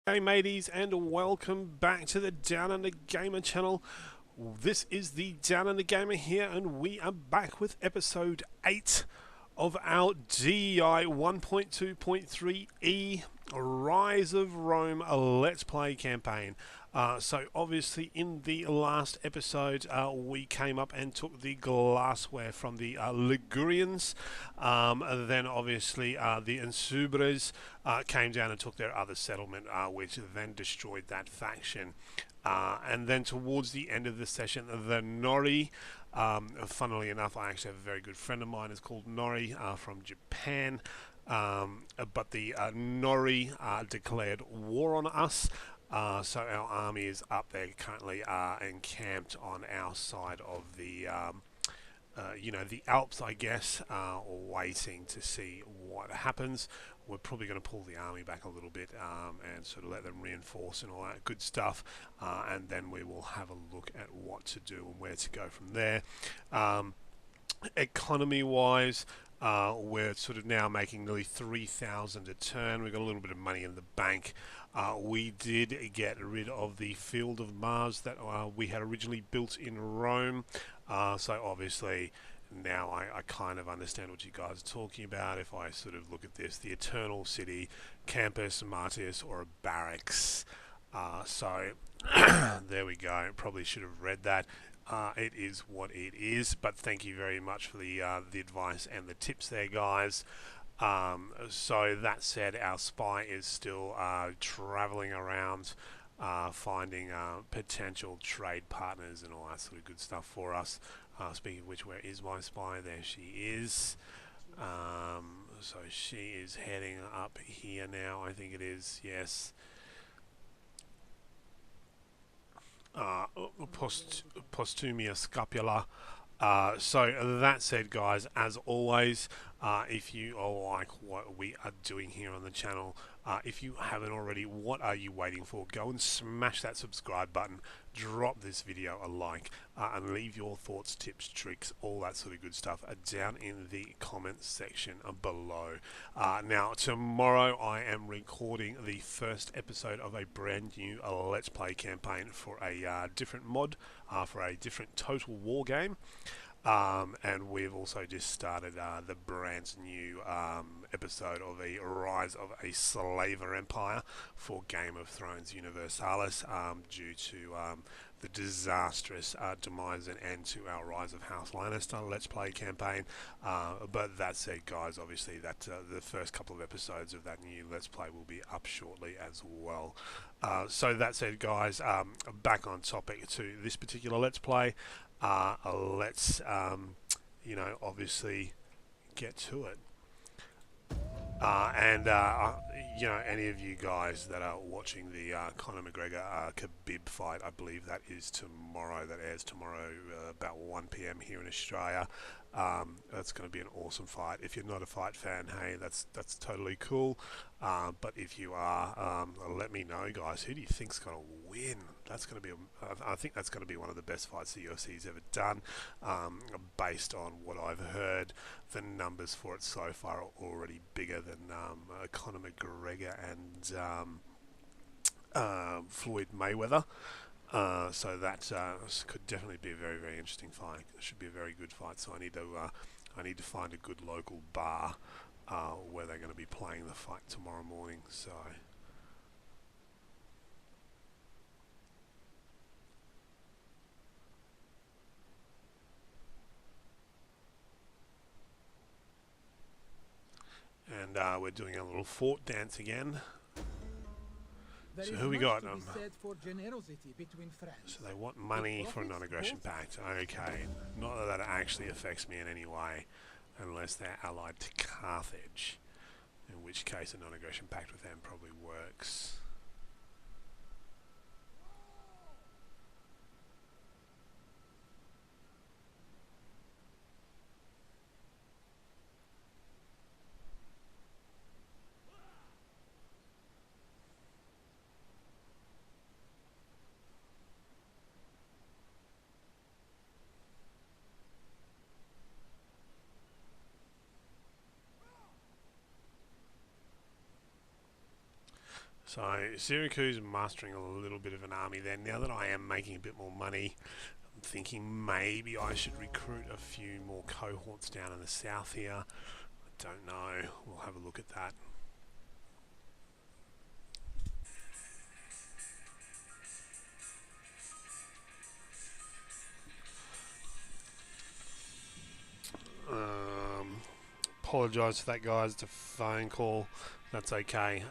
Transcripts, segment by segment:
Hey mateys, and welcome back to the Down Under Gamer channel. This is the Down Under Gamer here, and we are back with episode 8 of our DEI 1.2.3e Rise of Rome Let's Play campaign. So obviously in the last episode we came up and took the glassware from the Ligurians. Then obviously the Insubres came down and took their other settlement, which then destroyed that faction. And then towards the end of the session, the Nori, funnily enough, I actually have a very good friend of mine is called Nori from Japan. But the Nori declared war on us. So our army is up there currently encamped on our side of the, the Alps, I guess, waiting to see what happens. We're probably going to pull the army back a little bit and sort of let them reinforce and all that good stuff. And then we will have a look at what to do and where to go from there. Economy-wise, we're sort of now making nearly 3,000 a turn. We've got a little bit of money in the bank. We did get rid of the Field of Mars that we had originally built in Rome. So obviously now I kind of understand what you guys are talking about. If I sort of look at this, the Eternal City, Campus Martius, or a barracks. So there we go. Probably should have read that. It is what it is, but thank you very much for the advice and the tips there, guys. So that said, our spy is still traveling around, finding potential trade partners and all that sort of good stuff for us. Speaking of which, where is my spy? There she is. So she is heading up here now, I think it is, yes. Postumia scapula. So that said, guys, as always, if you like what we are doing here on the channel, if you haven't already, what are you waiting for? Go and smash that subscribe button, drop this video a like, and leave your thoughts, tips, tricks, all that sort of good stuff down in the comments section below. Now, tomorrow I am recording the first episode of a brand new Let's Play campaign for a different mod, for a different Total War game. And we've also just started the brand new episode of a Rise of a Slaver Empire for Game of Thrones Universalis, due to the disastrous demise and end to our Rise of House Lannister Let's Play campaign. But that said, guys, obviously that the first couple of episodes of that new Let's Play will be up shortly as well. So that said, guys, back on topic to this particular Let's Play. Let's obviously get to it. Any of you guys that are watching the Conor McGregor Khabib fight, I believe that is tomorrow. That airs tomorrow about 1 PM here in Australia. That's going to be an awesome fight. If you're not a fight fan, hey, that's totally cool. But if you are, let me know, guys. Who do you think's going to win? That's going to be, I think that's going to be one of the best fights the UFC's ever done, based on what I've heard. The numbers for it so far are already bigger than Conor McGregor and Floyd Mayweather. So that could definitely be a very, very interesting fight. It should be a very good fight. So I need to find a good local bar where they're going to be playing the fight tomorrow morning. So. And we're doing a little fort dance again. So who we got? So they want money for a non-aggression pact. Okay, not that that actually affects me in any way, unless they're allied to Carthage, in which case a non-aggression pact with them probably works. So Syracuse mastering a little bit of an army there. Now that I am making a bit more money, I'm thinking maybe I should recruit a few more cohorts down in the south here. I don't know. We'll have a look at that. Apologise for that, guys. It's a phone call. That's okay.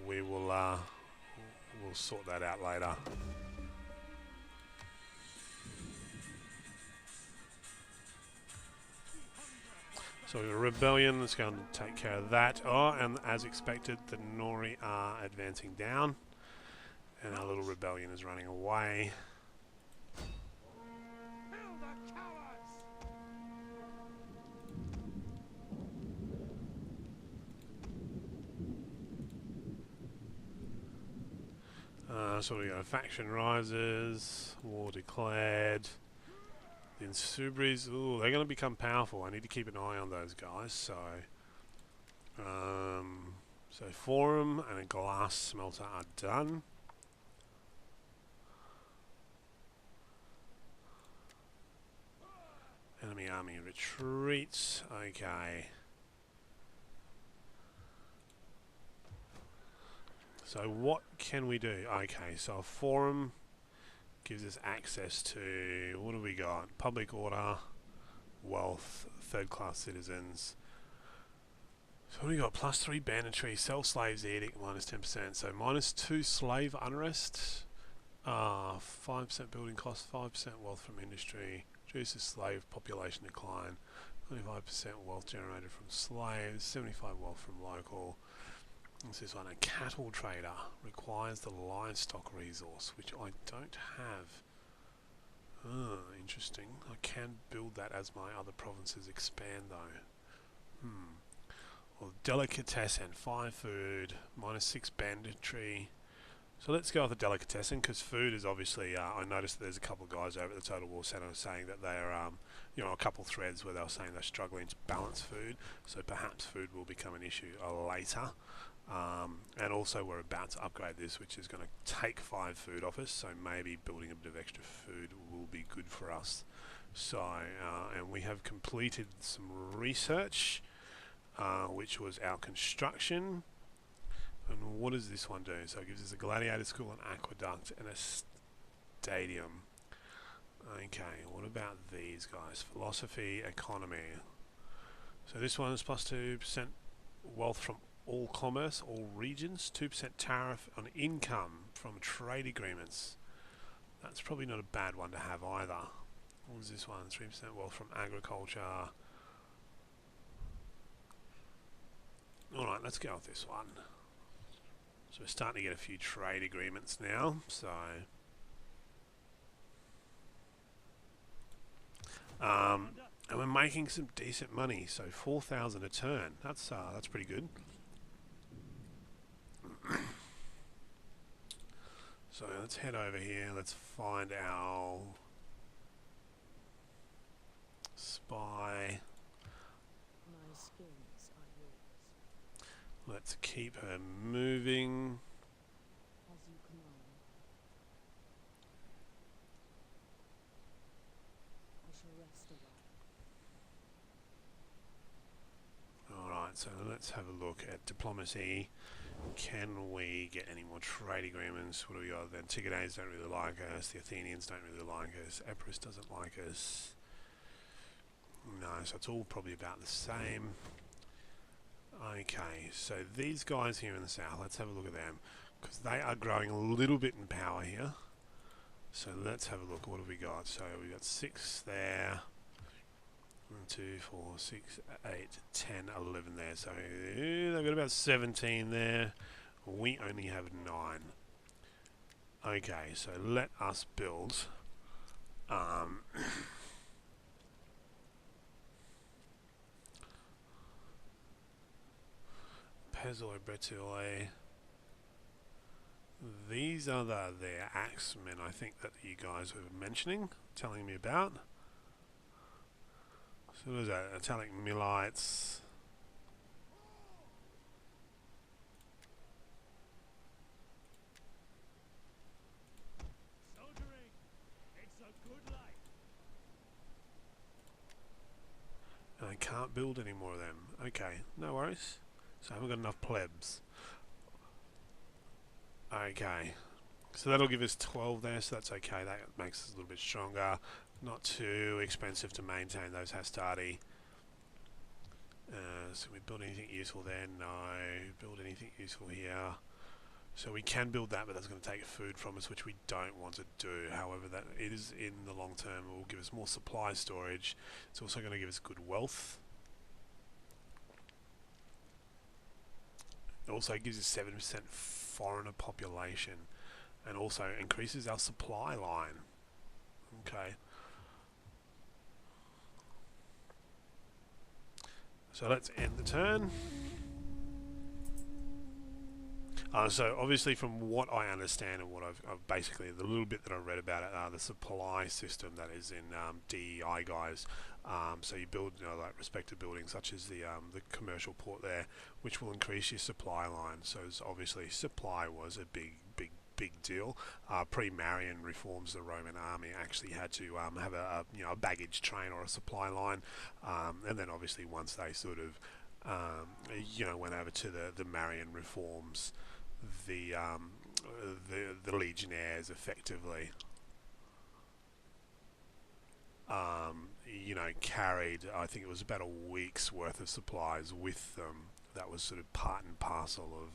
We will we'll sort that out later. So we have a rebellion that's going to take care of that. Oh, and as expected, the Nori are advancing down, and our little rebellion is running away. So we got faction rises, war declared. The Insubris, ooh, they're going to become powerful. I need to keep an eye on those guys. So Forum and a glass smelter are done. Enemy army retreats. Okay. So what can we do? Okay, so a forum gives us access to, what do we got? Public order, wealth, third class citizens. So what do we got? +3 banditry, sell slaves edict, -10%. So -2 slave unrest, 5% building cost, 5% wealth from industry, reduces slave population decline, 25% wealth generated from slaves, 75 wealth from local. This is one, a cattle trader requires the livestock resource, which I don't have. Interesting. I can build that as my other provinces expand though. Well, delicatessen, 5 food, -6 banditry. So let's go with the delicatessen, because food is obviously, I noticed that there's a couple of guys over at the Total War Centre saying that they're, a couple of threads where they're saying they're struggling to balance food, so perhaps food will become an issue later. And also we're about to upgrade this, which is going to take 5 food off us, so maybe building a bit of extra food will be good for us. So, and we have completed some research, which was our construction. And what does this one do? So it gives us a gladiator school, an aqueduct, and a stadium. Okay, what about these guys? Philosophy, economy. So this one is +2% wealth from all commerce, all regions, 2% tariff on income from trade agreements. That's probably not a bad one to have either. What was this one? 3% wealth from agriculture. Alright, let's go with this one. So we're starting to get a few trade agreements now, so and we're making some decent money, so 4,000 a turn. That's pretty good. So let's head over here. Let's find our spy. Let's keep her moving. As you command. I shall rest a while. Alright, so let's have a look at diplomacy. Can we get any more trade agreements? What do we got? The Antigones don't really like us. The Athenians don't really like us. Epirus doesn't like us. No, so it's all probably about the same. Okay, so these guys here in the south, let's have a look at them, because they are growing a little bit in power here. So let's have a look. What have we got? So we've got 6 there. 1, 2, 4, 6, 8, 10, 11 there. So they've got about 17 there. We only have 9. Okay, so let us build. Pezoi, Bretoi. These are their axemen, I think, that you guys were mentioning, telling me about. So what is that? Italic Millites. I can't build any more of them. Okay, no worries. So I haven't got enough plebs. Okay, so that'll give us 12 there, so that's okay. That makes us a little bit stronger. Not too expensive to maintain those hastati. So we build anything useful there? No. Build anything useful here? So we can build that, but that's going to take food from us, which we don't want to do. However, that it is in the long term, it will give us more supply storage. It's also going to give us good wealth. It also gives us 7% foreigner population, and also increases our supply line. Okay. So let's end the turn. So obviously, from what I understand and what I've basically the little bit that I read about it, the supply system that is in DEI, guys. So you build, like respective buildings such as the commercial port there, which will increase your supply line. So obviously, supply was a big deal. Pre-Marian reforms, the Roman army actually had to have a baggage train or a supply line, and then obviously once they sort of went over to the Marian reforms, the legionnaires effectively carried, I think it was about a week's worth of supplies with them. That was sort of part and parcel of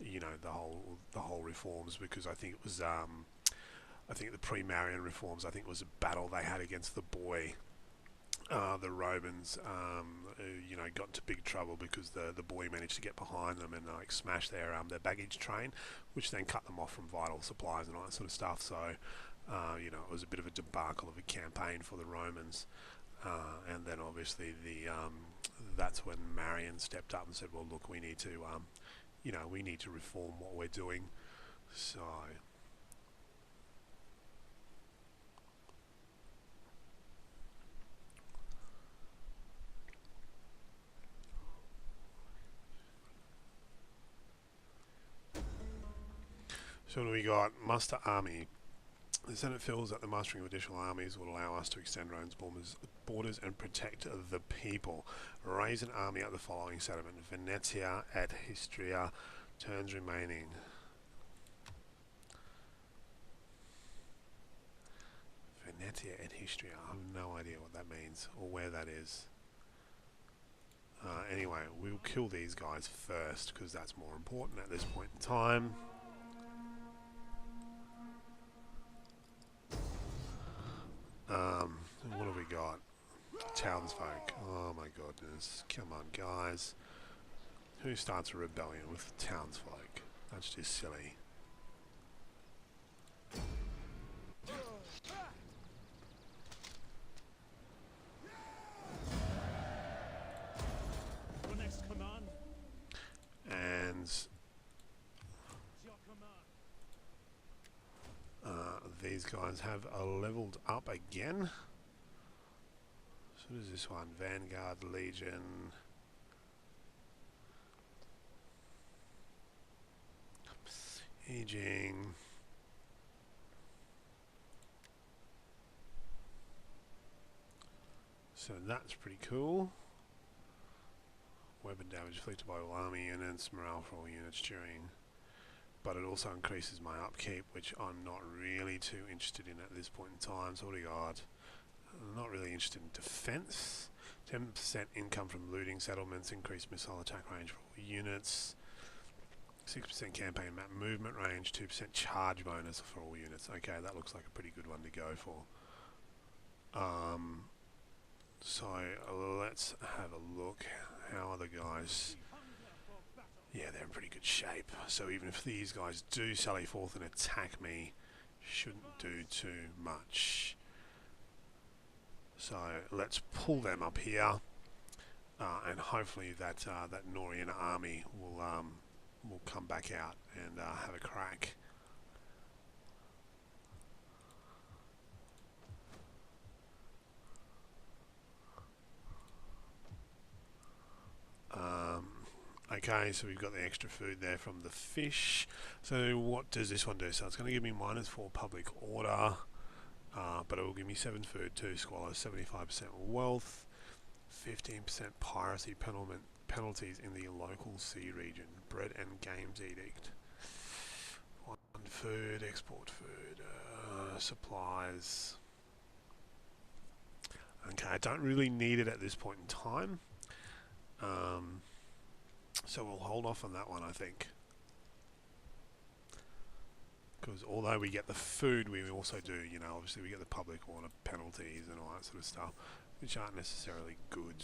the whole reforms, because I think it was I think the pre-Marian reforms, I think it was a battle they had against the boy. The Romans, got into big trouble because the boy managed to get behind them and smash their baggage train, which then cut them off from vital supplies and all that sort of stuff. So, it was a bit of a debacle of a campaign for the Romans, and then obviously that's when Marian stepped up and said, "Well, look, we need to reform what we're doing." So. So what do we got? Muster army. The Senate feels that the mustering of additional armies will allow us to extend Rome's borders and protect the people. Raise an army at the following settlement: Venetia et Histria, turns remaining. Venetia et Histria. I have no idea what that means or where that is. Anyway, we'll kill these guys first because that's more important at this point in time. What have we got? Townsfolk. Oh my goodness. Come on, guys. Who starts a rebellion with townsfolk? That's just silly. Your next command. And these guys have leveled up again. So what is this one? Vanguard, Legion. Besieging. So that's pretty cool. Weapon damage inflicted by all army units, morale for all units during. But it also increases my upkeep, which I'm not really too interested in at this point in time. So what do we got? I'm not really interested in defense. 10% income from looting settlements, increased missile attack range for all units. 6% campaign map movement range, 2% charge bonus for all units. Okay, that looks like a pretty good one to go for. So let's have a look. How are the guys? Yeah, they're in pretty good shape. So even if these guys do sally forth and attack me, shouldn't do too much. So let's pull them up here, and hopefully that that Norian army will come back out and have a crack. Okay, so we've got the extra food there from the fish. So what does this one do? So it's going to give me -4 public order, but it will give me 7 food, 2 squalor, 75% wealth, 15% piracy penalties in the local sea region. Bread and games edict. On food, export food, supplies. Okay, I don't really need it at this point in time. So we'll hold off on that one, I think. Because although we get the food, we also do, you know, obviously we get the public order penalties and all that sort of stuff, which aren't necessarily good.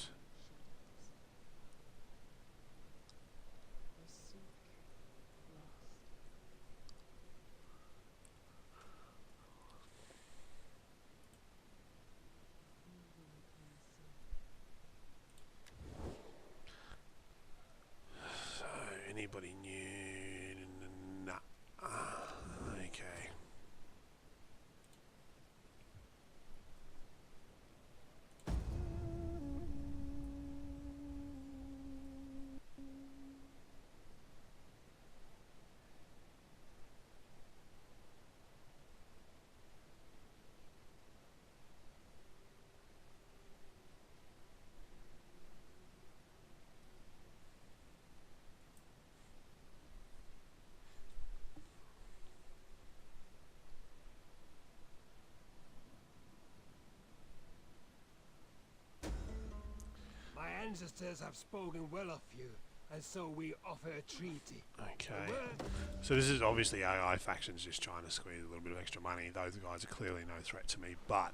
So, anybody new? Nah. Okay. My ancestors have spoken well of you, and so we offer a treaty. Okay. So this is obviously AI factions just trying to squeeze a little bit of extra money. Those guys are clearly no threat to me, but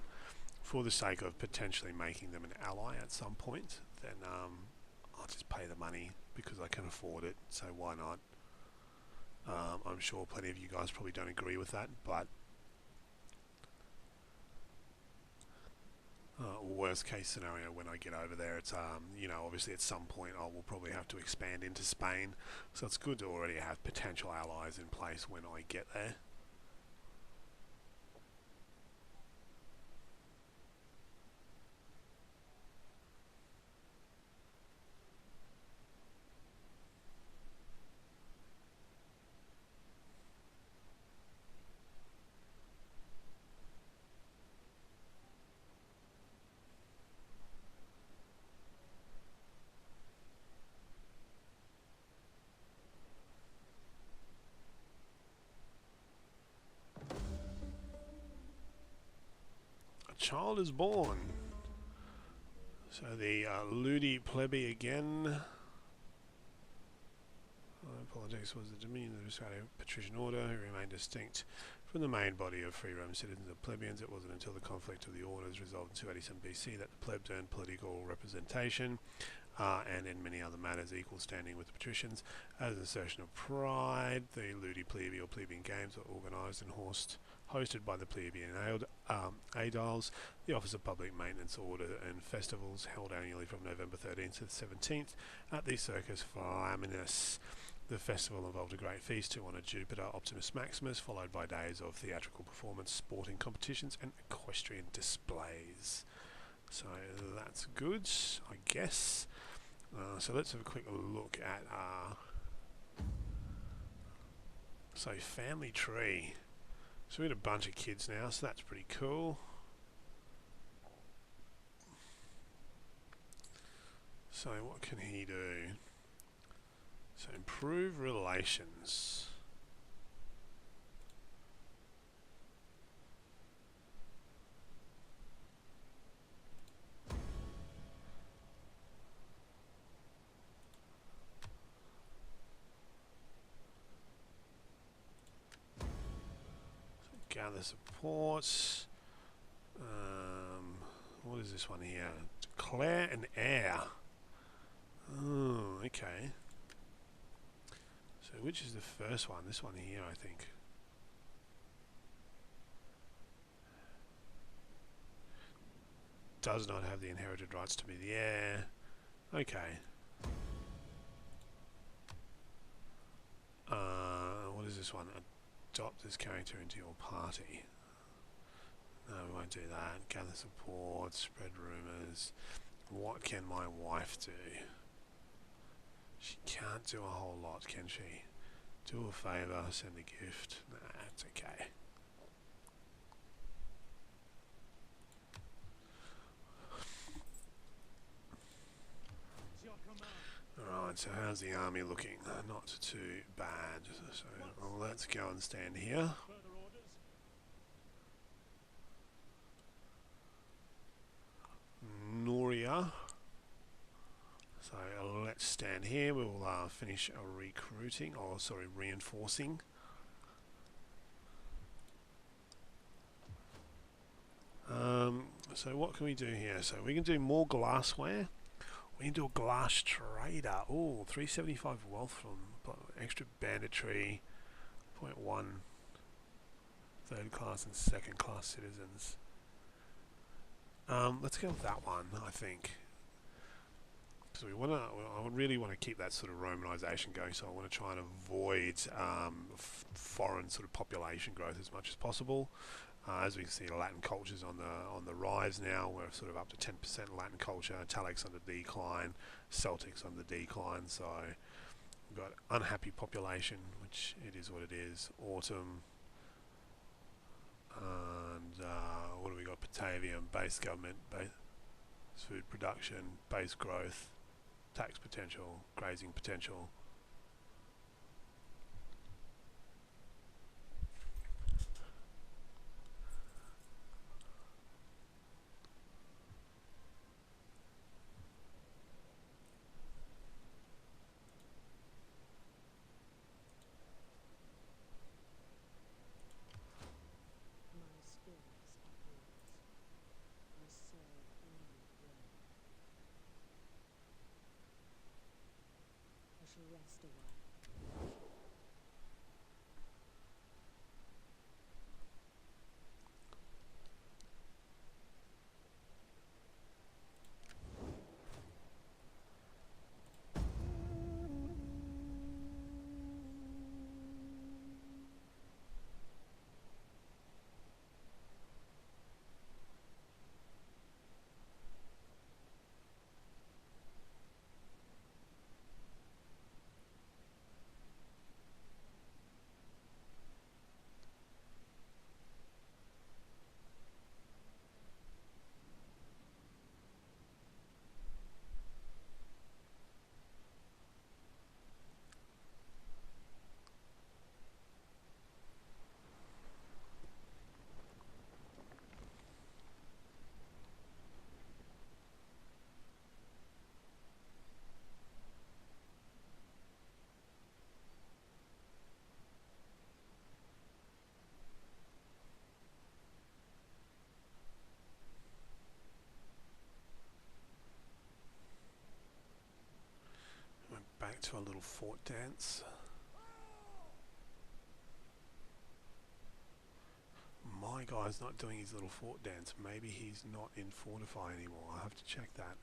for the sake of potentially making them an ally at some point, then I'll just pay the money because I can afford it, so why not? I'm sure plenty of you guys probably don't agree with that, but worst case scenario when I get over there, it's you know, obviously at some point I will probably have to expand into Spain, so it's good to already have potential allies in place when I get there. A child is born. So the Ludi plebe again. Politics was the dominion of the Australian patrician order, who remained distinct from the main body of free Roman citizens and plebeians. It wasn't until the conflict of the orders resolved in 287 BC that the plebs earned political representation, and in many other matters equal standing with the patricians. As an assertion of pride, the Ludi plebe or plebeian games were organised and hosted by the plebeian aediles. The Office of Public Maintenance Order and festivals held annually from November 13th to the 17th at the Circus Flaminus. The festival involved a great feast to honour Jupiter Optimus Maximus, followed by days of theatrical performance, sporting competitions and equestrian displays. So that's good, I guess. So let's have a quick look at so family tree. So we got a bunch of kids now, so that's pretty cool. So what can he do? So improve relations. Gather supports. What is this one here? Declare an heir. Oh, okay. So which is the first one? This one here, I think. Does not have the inherited rights to be the heir. Okay. What is this one? Adopt this character into your party. No, we won't do that. Gather support, spread rumours. What can my wife do? She can't do a whole lot, can she? Do a favour, send a gift. Nah, it's okay. Alright, so how's the army looking? Not too bad. So well, let's go and stand here. Noriea. So let's stand here. We'll finish recruiting, or sorry, reinforcing. So what can we do here? So we can do more glassware. We can do a glass trader. Oh, 375 wealth from extra banditry, 0.1 third class and second class citizens. Let's go with that one, I think. So I really want to keep that sort of Romanization going, so I want to try and avoid foreign sort of population growth as much as possible. As we can see, Latin culture's on the rise now. We're sort of up to 10% Latin culture. Italics on the decline, Celtics on the decline. So we've got unhappy population, which it is what it is. Autumn, and what do we got? Batavium, base government, base food production, base growth, tax potential, grazing potential. My spirits are yours. I serve only one. I shall rest a while. Went back to a little fort dance. My guy's not doing his little fort dance. Maybe he's not in Fortify anymore. I'll have to check that.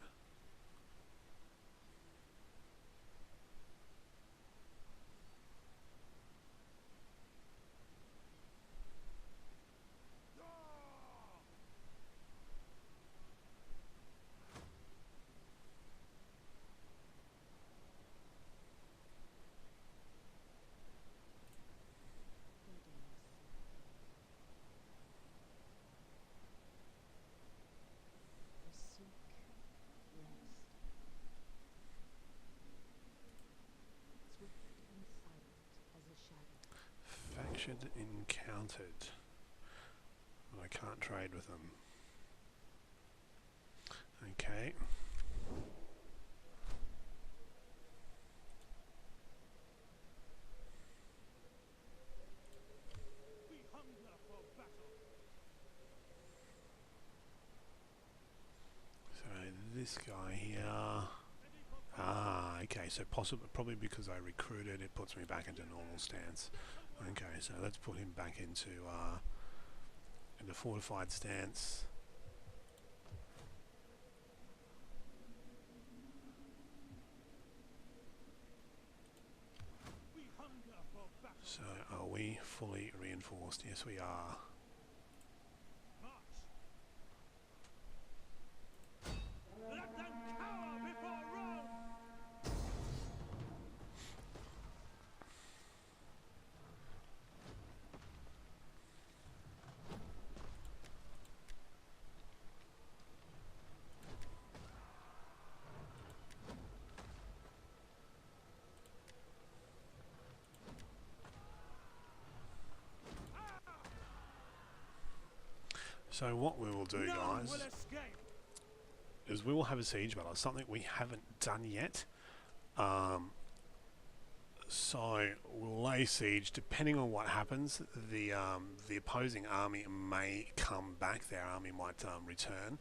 I seek rest. Swift and silent as a shadow. Faction encountered. I can't trade with them. Okay. So this guy here. Okay, so probably because I recruited, it puts me back into normal stance. Okay, so let's put him back into fortified stance. So are we fully reinforced? Yes, we are. So what we will do, None guys, will escape. is we will have a siege battle. Something we haven't done yet. So we'll lay siege. Depending on what happens, the opposing army may come back. Their army might return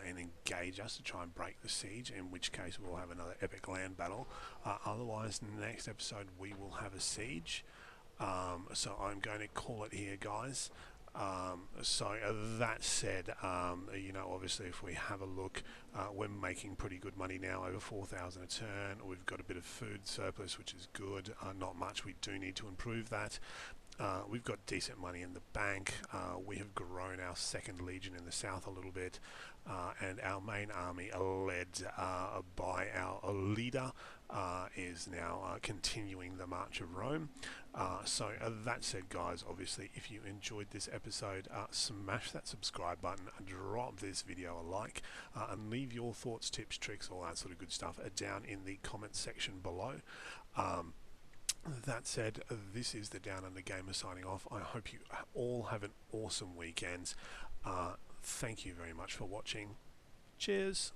and engage us to try and break the siege, in which case we'll have another epic land battle. Otherwise, in the next episode we will have a siege. So I'm going to call it here, guys. So that said, you know, obviously if we have a look, we're making pretty good money now, over 4,000 a turn. We've got a bit of food surplus, which is good. Not much. We do need to improve that. We've got decent money in the bank. We have grown our second legion in the south a little bit, and our main army, led by our leader, is now continuing the march of Rome. So that said, guys, obviously if you enjoyed this episode, smash that subscribe button, drop this video a like, and leave your thoughts, tips, tricks, all that sort of good stuff down in the comment section below. That said, this is the Down Under Gamer signing off. I hope you all have an awesome weekend. Thank you very much for watching. Cheers.